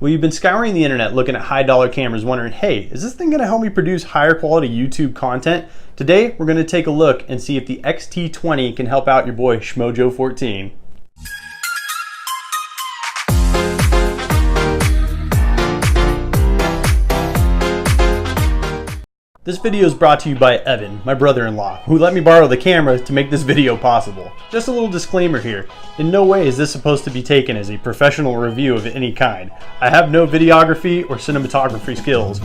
Well, you've been scouring the internet looking at high dollar cameras wondering, hey, is this thing gonna help me produce higher quality YouTube content? Today, we're gonna take a look and see if the X-T20 can help out your boy Schmojo14. This video is brought to you by Evan, my brother-in-law, who let me borrow the camera to make this video possible. Just a little disclaimer here, in no way is this supposed to be taken as a professional review of any kind. I have no videography or cinematography skills.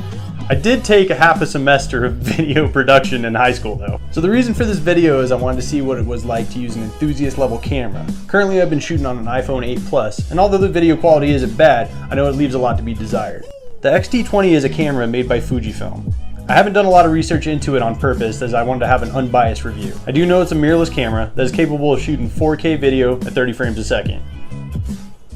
I did take a half a semester of video production in high school though. So the reason for this video is I wanted to see what it was like to use an enthusiast level camera. Currently I've been shooting on an iPhone 8 Plus, and although the video quality isn't bad, I know it leaves a lot to be desired. The X-T20 is a camera made by Fujifilm. I haven't done a lot of research into it on purpose as I wanted to have an unbiased review. I do know it's a mirrorless camera that is capable of shooting 4K video at 30 frames a second.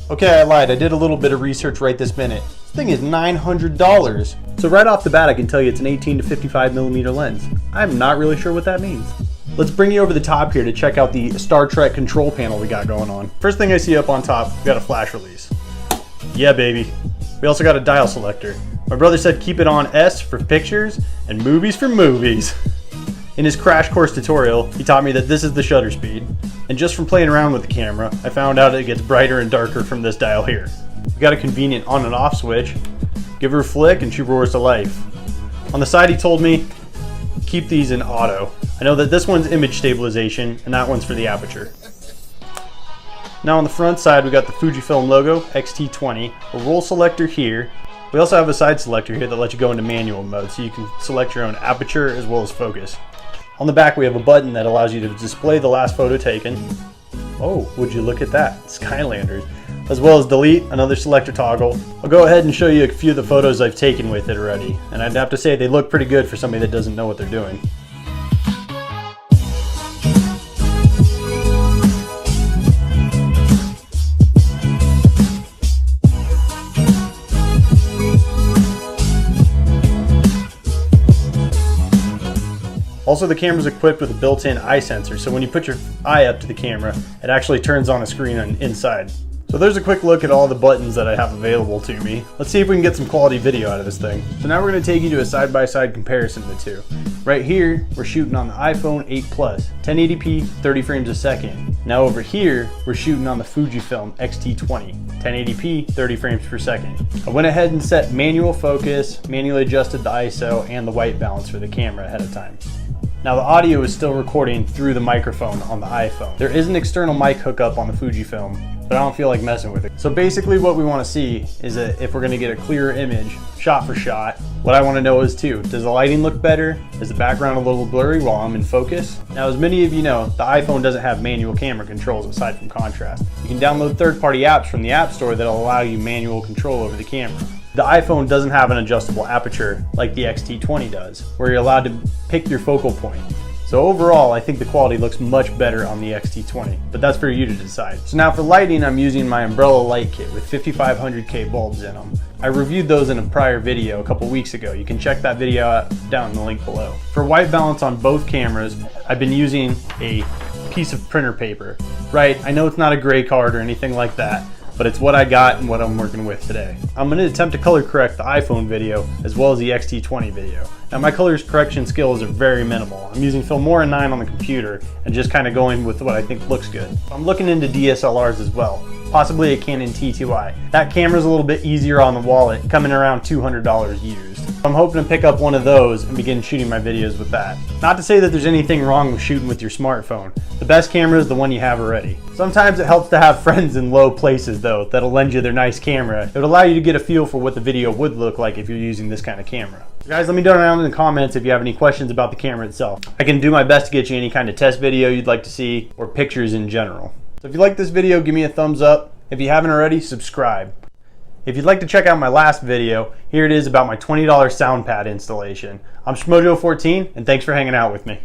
Okay, I lied. I did a little bit of research right this minute. This thing is $900. So right off the bat I can tell you it's an 18 to 55mm lens. I'm not really sure what that means. Let's bring you over the top here to check out the Star Trek control panel we got going on. First thing I see up on top, we got a flash release. Yeah, baby. We also got a dial selector. My brother said keep it on S for pictures and movies for movies. In his crash course tutorial, he taught me that this is the shutter speed. And just from playing around with the camera, I found out it gets brighter and darker from this dial here. We got a convenient on and off switch. Give her a flick and she roars to life. On the side he told me, keep these in auto. I know that this one's image stabilization and that one's for the aperture. Now on the front side we got the Fujifilm logo, X-T20, a roll selector here. We also have a side selector here that lets you go into manual mode so you can select your own aperture as well as focus. On the back we have a button that allows you to display the last photo taken. Oh, would you look at that, Skylanders. As well as delete, another selector toggle. I'll go ahead and show you a few of the photos I've taken with it already, and I'd have to say they look pretty good for somebody that doesn't know what they're doing. Also, the camera is equipped with a built-in eye sensor, so when you put your eye up to the camera, it actually turns on a screen on inside. So there's a quick look at all the buttons that I have available to me. Let's see if we can get some quality video out of this thing. So now we're going to take you to a side-by-side comparison of the two. Right here, we're shooting on the iPhone 8 Plus, 1080p, 30 frames a second. Now over here, we're shooting on the Fujifilm X-T20, 1080p, 30 frames per second. I went ahead and set manual focus, manually adjusted the ISO and the white balance for the camera ahead of time. Now the audio is still recording through the microphone on the iPhone. There is an external mic hookup on the Fujifilm, but I don't feel like messing with it. So basically what we want to see is that if we're going to get a clearer image, shot for shot, what I want to know is too, does the lighting look better? Is the background a little blurry while I'm in focus? Now as many of you know, the iPhone doesn't have manual camera controls aside from contrast. You can download third-party apps from the App Store that'll allow you manual control over the camera. The iPhone doesn't have an adjustable aperture like the X-T20 does, where you're allowed to pick your focal point. So overall, I think the quality looks much better on the X-T20, but that's for you to decide. So now for lighting, I'm using my umbrella light kit with 5500K bulbs in them. I reviewed those in a prior video a couple weeks ago. You can check that video out down in the link below. For white balance on both cameras, I've been using a piece of printer paper. Right, I know it's not a gray card or anything like that, but it's what I got and what I'm working with today. I'm going to attempt to color correct the iPhone video as well as the X-T20 video. Now my color correction skills are very minimal. I'm using Filmora 9 on the computer and just kind of going with what I think looks good. I'm looking into DSLRs as well, possibly a Canon T2i. That camera's a little bit easier on the wallet, coming around $200 used. I'm hoping to pick up one of those and begin shooting my videos with that. Not to say that there's anything wrong with shooting with your smartphone. The best camera is the one you have already. Sometimes it helps to have friends in low places though that'll lend you their nice camera. It would allow you to get a feel for what the video would look like if you're using this kind of camera. Guys, let me know down in the comments if you have any questions about the camera itself. I can do my best to get you any kind of test video you'd like to see or pictures in general. So if you like this video, give me a thumbs up. If you haven't already, subscribe. If you'd like to check out my last video, here it is about my $20 sound pad installation. I'm Schmojo14 and thanks for hanging out with me.